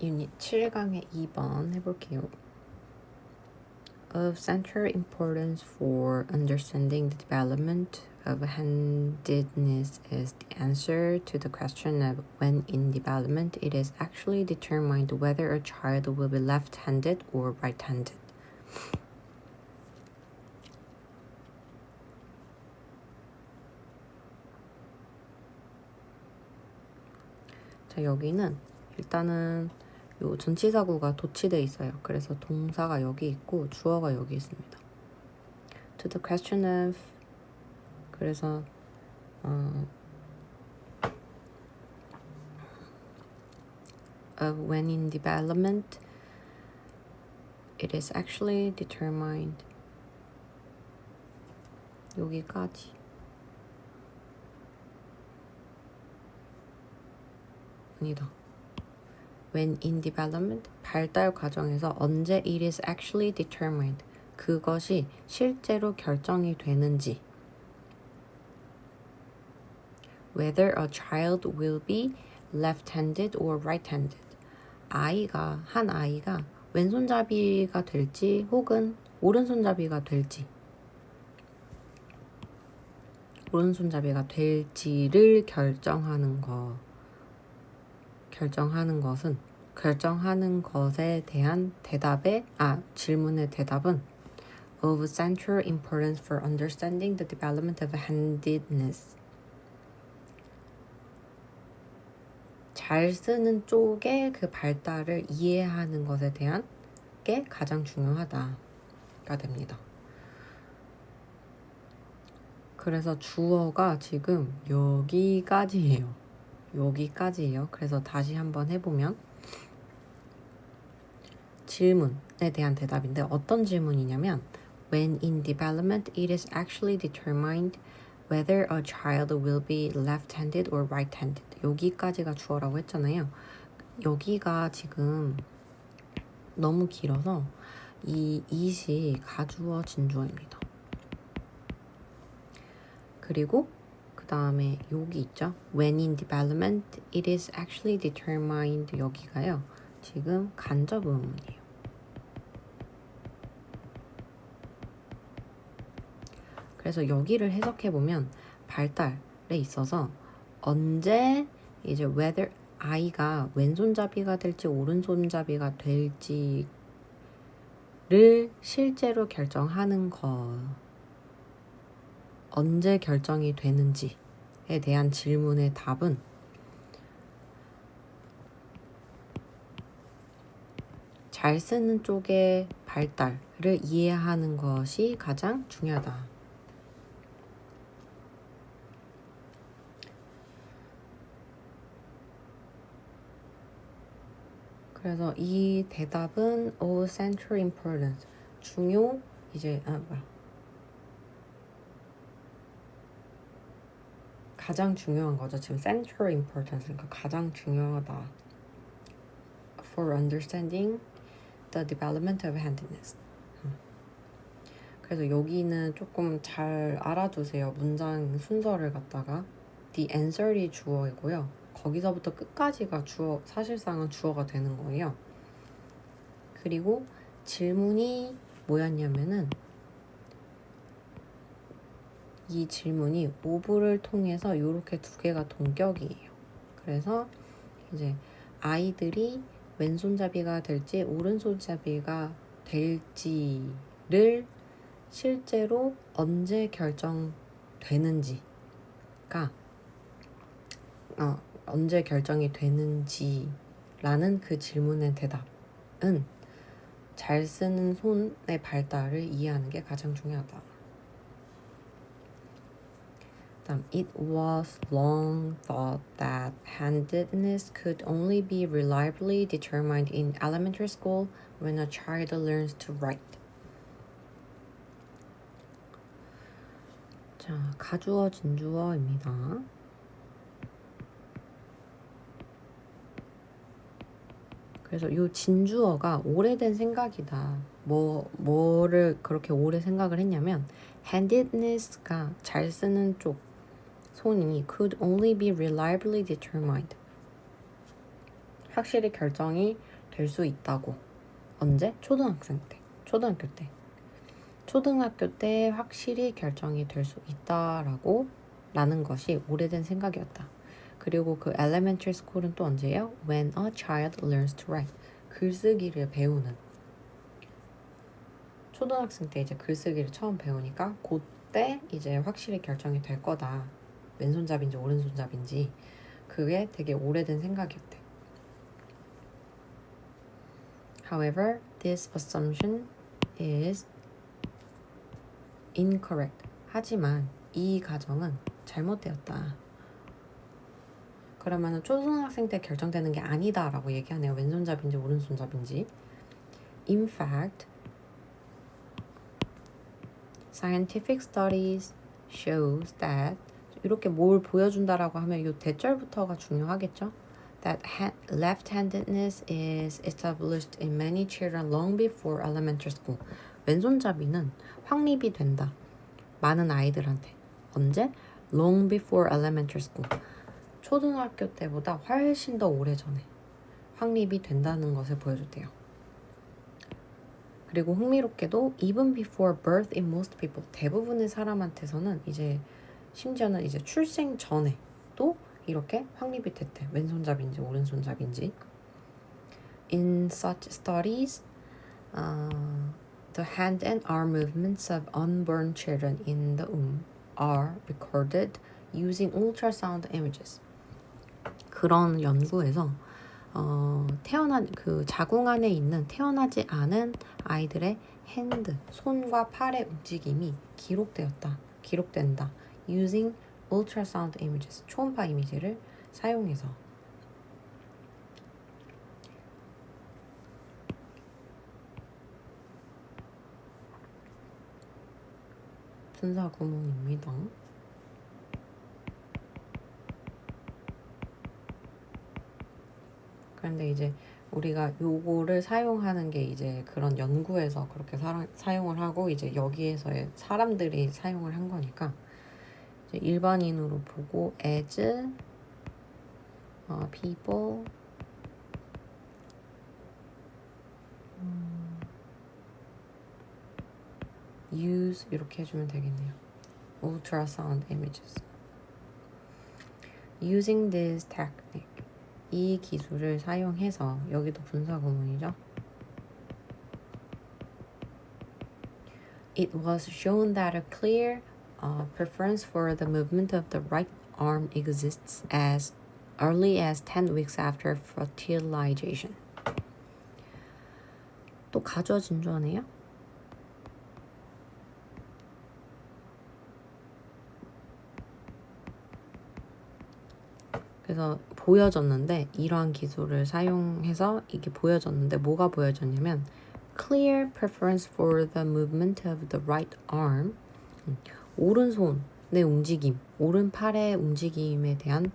유닛 7강의 2번 해볼게요. Of central importance for understanding the development of handedness is the answer to the question of when in development it is actually determined whether a child will be left-handed or right-handed. 자, 여기는 일단은 요 전치사구가 도치돼 있어요. 그래서 동사가 여기 있고 주어가 여기 있습니다. To the question of 그래서 of when in development it is actually determined 여기까지 아니다. When in development 발달 과정에서 언제 it is actually determined 그것이 실제로 결정이 되는지 whether a child will be left-handed or right-handed 한 아이가 왼손잡이가 될지 혹은 오른손잡이가 될지를 결정하는 것에 대한 질문의 대답은 of central importance for understanding the development of handedness. 잘 쓰는 쪽의 그 발달을 이해하는 것에 대한 게 가장 중요하다가 됩니다. 그래서 주어가 지금 여기까지예요. 그래서 다시 한번 해보면 질문에 대한 대답인데 어떤 질문이냐면 When in development it is actually determined whether a child will be left-handed or right-handed 여기까지가 주어라고 했잖아요. 여기가 지금 너무 길어서 이 it이 가주어 진주어입니다. 그리고 그 다음에 여기 있죠. When in development it is actually determined 여기가요. 지금 간접 의문이에요. 그래서 여기를 해석해보면 발달에 있어서 언제 이제 whether 아이가 왼손잡이가 될지 오른손잡이가 될지를 실제로 결정하는 것 언제 결정이 되는지에 대한 질문의 답은 잘 쓰는 쪽의 발달을 이해하는 것이 가장 중요하다. 그래서 이 대답은 of central importance 가장 중요한 거죠. 지금 central importance 그러니까 가장 중요하다. For understanding the development of handedness. 그래서 여기는 조금 잘 알아두세요. 문장 순서를 갖다가 the answer이 주어이고요. 거기서부터 끝까지가 사실상은 주어가 되는 거예요. 그리고 질문이 뭐였냐면은 이 질문이 of를 통해서 이렇게 두 개가 동격이에요. 그래서 이제 아이들이 왼손잡이가 될지 오른손잡이가 될지를 실제로 언제 언제 결정이 되는지라는 그 질문의 대답은 잘 쓰는 손의 발달을 이해하는 게 가장 중요하다. It was long thought that handedness could only be reliably determined in elementary school when a child learns to write. 자, 가주어 진주어입니다. 그래서 이 진주어가 오래된 생각이다. 뭐를 그렇게 오래 생각을 했냐면 handedness가 잘 쓰는 쪽 손이 could only be reliably determined 확실히 결정이 될 수 있다고. 언제? 초등학생 때. 초등학교 때 확실히 결정이 될 수 있다라고 라는 것이 오래된 생각이었다. 그리고 그 elementary school은 또 언제예요? When a child learns to write. 글쓰기를 배우는. 초등학생 때 이제 글쓰기를 처음 배우니까 그때 이제 확실히 결정이 될 거다. 왼손잡인지 오른손잡인지. 그게 되게 오래된 생각이었대. However, this assumption is incorrect. 하지만 이 가정은 잘못되었다. 그러면 초등학생 때 결정되는 게 아니다라고 얘기하네요. 왼손잡인지 오른손잡인지. In fact, scientific studies shows that 이렇게 뭘 보여준다라고 하면 이 대절부터가 중요하겠죠. That left-handedness is established in many children long before elementary school. 왼손잡이는 확립이 된다. 많은 아이들한테. 언제? Long before elementary school. 초등학교 때보다 훨씬 더 오래전에 확립이 된다는 것을 보여줬대요. 그리고 흥미롭게도 even before birth in most people. 대부분의 사람한테서는 이제 심지어는 이제 출생 전에 또 이렇게 확립이 됐대. 왼손잡인지 오른손잡인지. In such studies, the hand and arm movements of unborn children in the womb are recorded using ultrasound images. 그런 연구에서 태어난 그 자궁 안에 있는 태어나지 않은 아이들의 핸드, 손과 팔의 움직임이 기록된다. Using ultrasound images, 초음파 이미지를 사용해서. 분사 구문입니다. 그런데 이제 우리가 요거를 사용하는 게 이제 그런 연구에서 그렇게 사용을 하고 이제 여기에서의 사람들이 사용을 한 거니까 이제 일반인으로 보고 as people use 이렇게 해주면 되겠네요. ultrasound images. Using this technique. 이 기술을 사용해서 여기도 분사 구문이죠. It was shown that a clear preference for the movement of the right arm exists as early as 10 weeks after fertilization. 또 가주어 진주어네요. 그래서 보여졌는데 이러한 기술을 사용해서 이게 보여졌는데 뭐가 보여졌냐면 clear preference for the movement of the right arm 오른손의 움직임, 오른팔의 움직임에 대한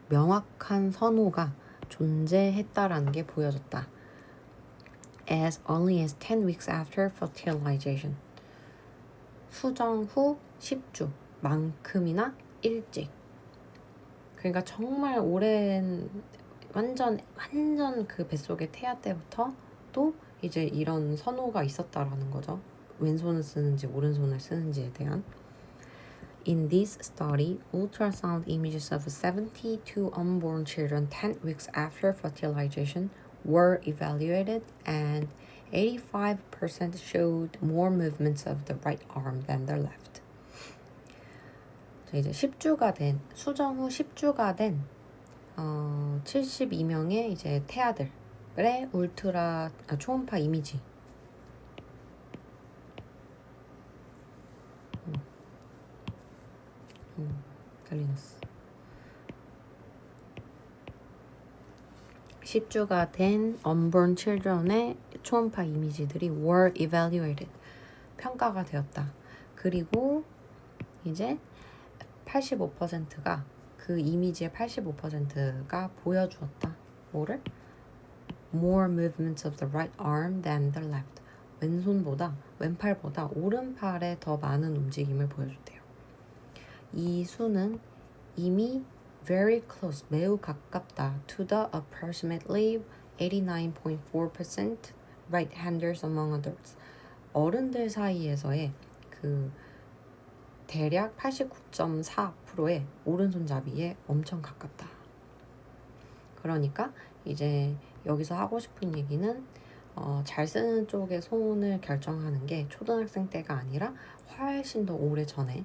명확한 선호가 존재했다라는 게 보여졌다. As early as 10 weeks after fertilization. 수정 후 10주 만큼이나 일찍. 그러니까 정말 오랜 완전 그 뱃속의 태아 때부터 또 이제 이런 선호가 있었다라는 거죠. 왼손을 쓰는지 오른손을 쓰는지에 대한. In this study, ultrasound images of 72 unborn children 10 weeks after fertilization were evaluated and 85% showed more movements of the right arm than the left. 이제 10주가 된 수정 후 10주가 된 72명의 이제 태아들의 초음파 이미지. 달리너스. 10주가 된 unborn children의 초음파 이미지들이 were evaluated. 평가가 되었다. 그리고 이제 85%가 그 이미지의 85%가 보여주었다. 뭐를? More movements of the right arm than the left. 왼팔보다 오른팔에 더 많은 움직임을 보여줬대요. 이 수는 이미 very close, 매우 가깝다 to the approximately 89.4% right-handers among adults. 어른들 사이에서의 그 대략 89.4%의 오른손잡이에 엄청 가깝다. 그러니까 이제 여기서 하고 싶은 얘기는 잘 쓰는 쪽의 손을 결정하는 게 초등학생 때가 아니라 훨씬 더 오래 전에